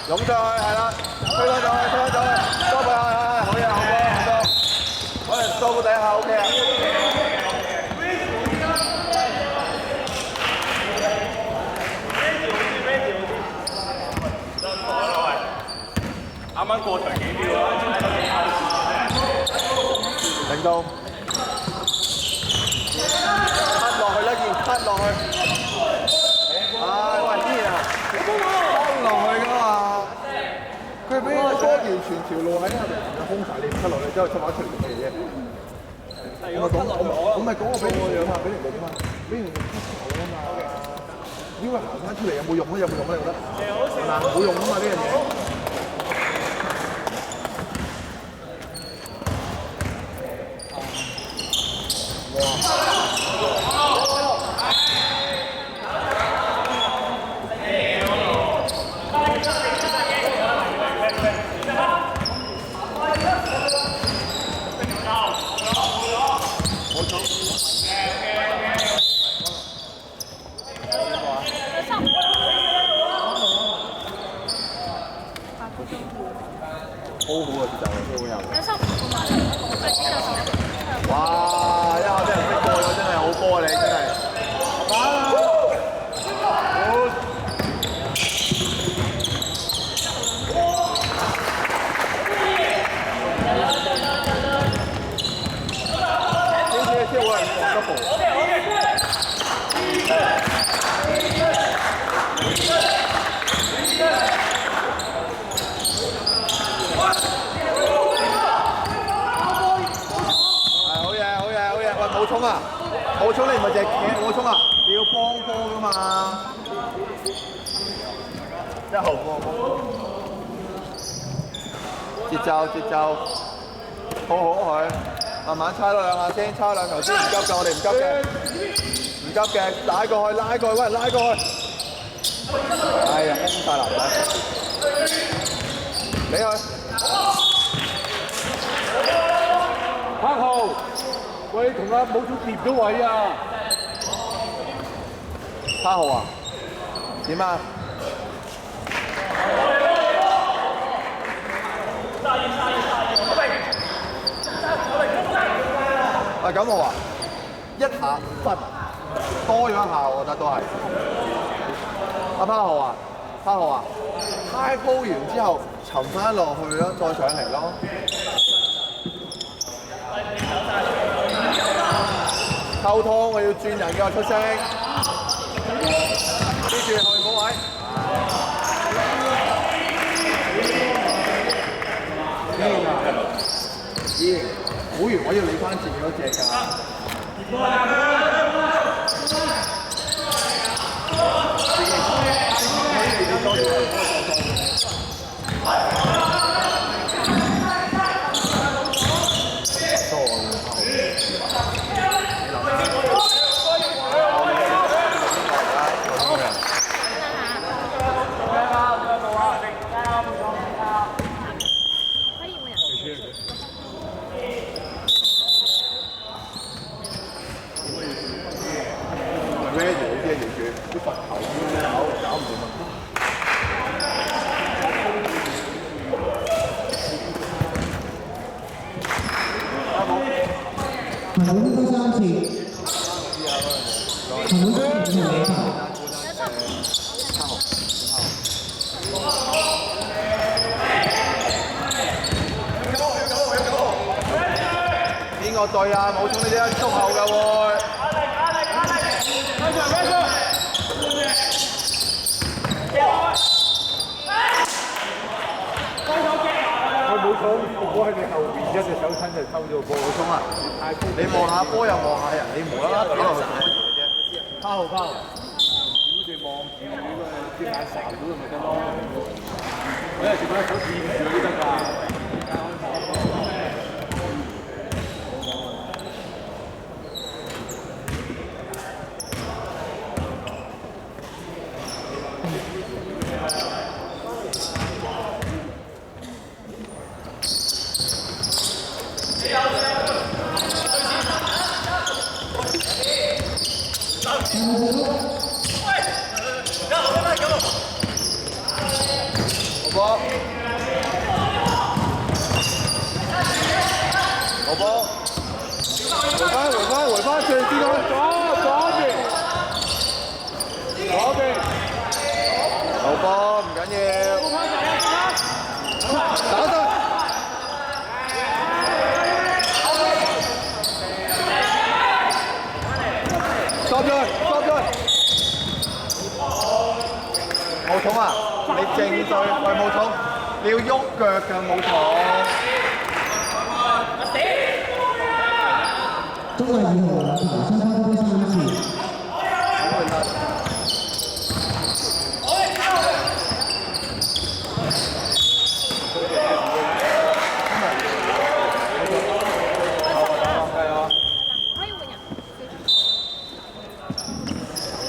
湧上去係啦，推返上去，推返上去，多步係，好嘢，好波，好多，可能多步底下 OK 啊。啱啱過場幾秒啊！令到cut落去啦，件cut落去。唉，喂，呢啊，cut落去㗎嘛。佢俾個波完全條路喺後面空曬，你唔cut落去之後出翻出嚟嘅嘢。我咪講我俾我樣嘛，俾人哋點啊？俾人哋 cut 頭啊嘛。因為行翻出嚟有冇用咧？有冇用咧？你覺得？嗱，冇用啊嘛呢樣嘢。好好啊，節奏都好有。有15個嘛？哇！一下俾人逼過咗，真係好波啊！你真係。超我係double。冇衝啊！冇衝你唔係淨係企，冇衝啊！你要幫波㗎嘛！一號波，節奏，好佢，慢慢猜多兩下先，猜兩球先，唔急㗎，我哋唔急嘅，唔急嘅，拉過去，喂，拉過去！哎呀，空曬籃底，你去，8號。喂，同阿武總疊咗位啊！8號啊？點啊？喂，咁我話一下分多咗一下，我覺得都係。阿8號啊，high 鋪完之後沉翻落去咯，再上嚟咯。溝通，我要轉人嘅出聲，記住後面嗰位。好完我要理翻自己嗰隻㗎。行會都3次，行會3次係2球。邊個隊啊？冇衝呢啲縮後㗎會。冇衝，個波喺你後邊，一隻手親就偷咗個波。冇衝啊！你望下波又望下人，你無啦啦打落去做乜嘢啫？8號，屌你望住嗰個隻眼睄到咪得咯？我有時覺得手掂住都得㗎。好波！波，攞波，回翻，最邊個？左邊，攞波唔緊要，打得。stop 咗，冇桶啊！你正對，喂冇桶，你要喐腳㗎冇桶。中國2號兩球，雙方都3次。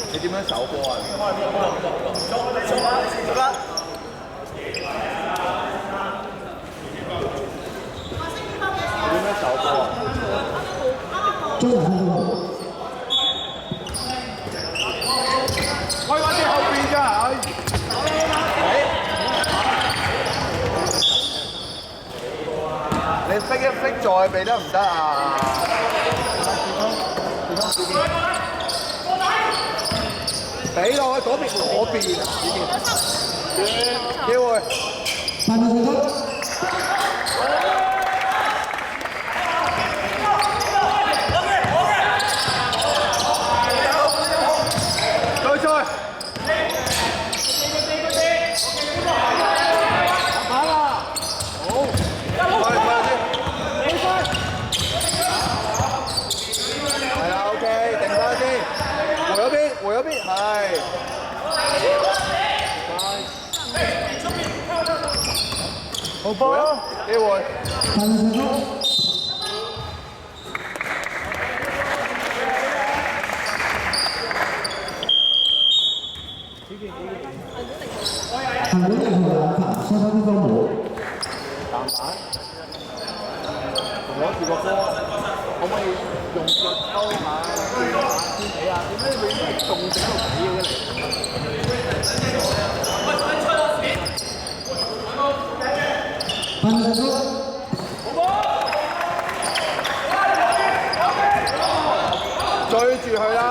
你點樣守波啊？你點樣守波啊？中華香港。開翻啲後邊㗎，你飛一飛再避得唔得啊？俾落去嗰邊，機會。8秒成功。回嗰邊係，好波，機會。8秒成功。韓國2號兩球，雙方都冇。彈板，攞住個波，可唔可以用腳抽下、轉下、先起啊？點解你永遠係動整到死嘅嚟？8秒成功。追住佢啦！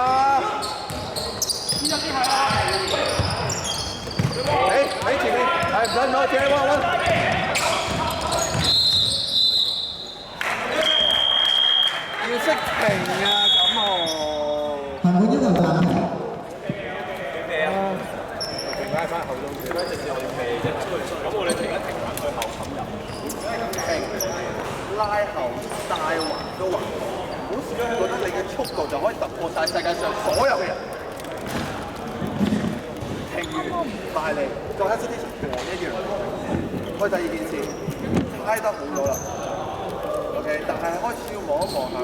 喺前面，係唔使攞借喎，要識停啊咁喎。韓國1球暫停。停拉翻後中線，直接我要避啫。咁我哋停一停翻佢後冚入。停，拉後帶橫都橫，唔好覺得你嘅速度就可以突破晒世界上所有嘅人。埋嚟，再一啲和一樣。開第二件事，挨得好咗啦。OK， 但係開始要望一望下，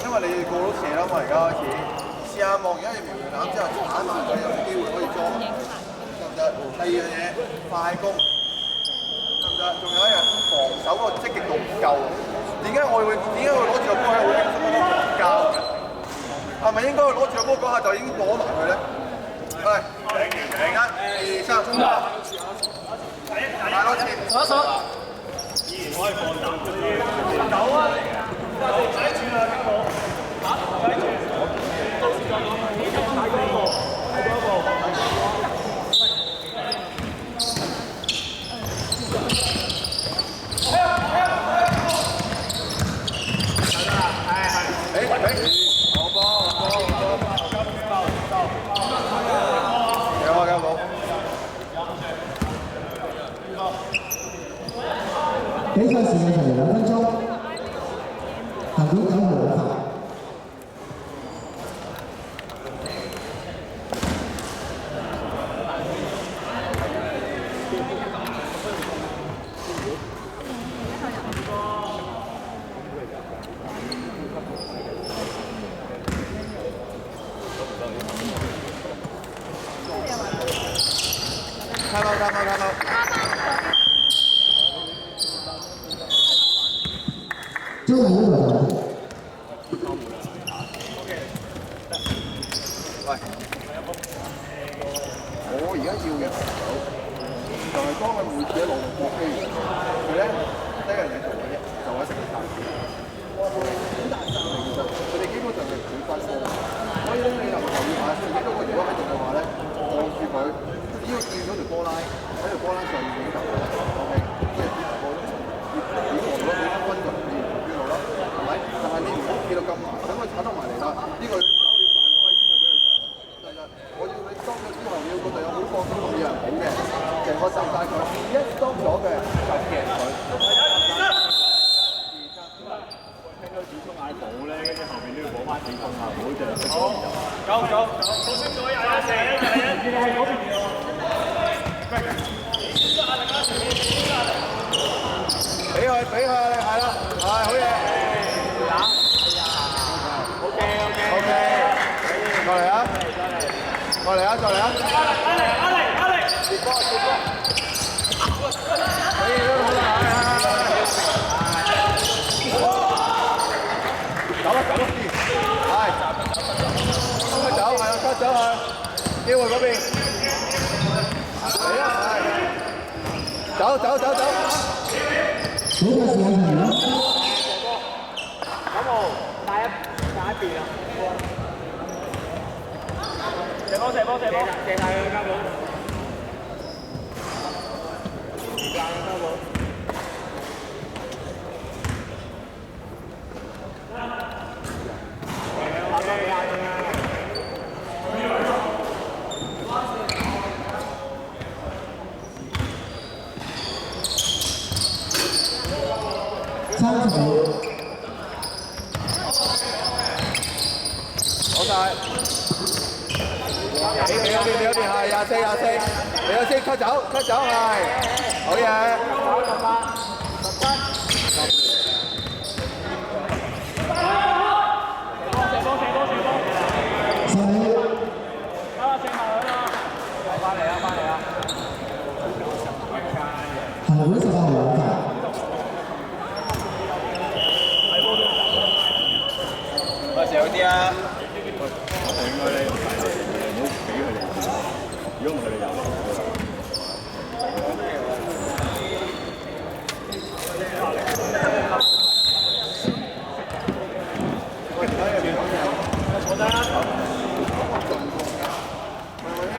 因為你哋個都射啦嘛，而家開始試下望，而家你瞄完籃之後鏟埋佢，有機會可以裝埋，得唔得？第二樣嘢，快攻，得唔得？仲有一樣，防守嗰個積極度唔夠。點解會攞住個波喺度輕鬆咁樣交嘅？係咪應該攞住個波嗰下就已經攞埋佢咧？係。1、2、3，大多次，數。可以放膽。9啊！唔使轉啦，邊個？嚇？唔使轉。到時再講。睇嗰個，睇嗰個。好波，好波，有冇？比賽時間長2分鐘，韓國9號兩球。看到。中華1球暫停。喂，我而家要嘅。就係當佢每次一路過機，佢咧得一樣嘢做嘅啫，就係食飯。其實佢哋基本上係唔會分波，所以咧你又留意下，自己嗰個如果喺度嘅話咧，望住佢，只要見到條波拉喺條波拉上面影球，OK， 即係點過點過咗幾分分就變路啦，係咪？但係你唔好企到咁埋，等佢踩得埋嚟啦，呢個搞了犯規先就俾佢上。第日我要你當咗之後，你要個隊友好放鬆，同以人好嘅，成個就晒佢，一當咗嘅就夾佢。聽到子聰嗌補咧，跟住後面都要補翻子聰啊，唔好就好。好清楚廿一你係嗰邊嘅喎。俾佢，係啦，係好嘢。OK， 過嚟啊！再嚟啊！接波！可以啦，走啦，係，走去，機會嗰邊，嚟啊，走。比賽時間長啦。咁我帶一邊啊！射波！射晒佢交寶。時間交寶。30秒。好晒。你嗰邊係24，你嗰先 cut 走係，好嘢。行會18號兩分。射好啲啊！我哋應該咧，唔好俾佢哋。如果我哋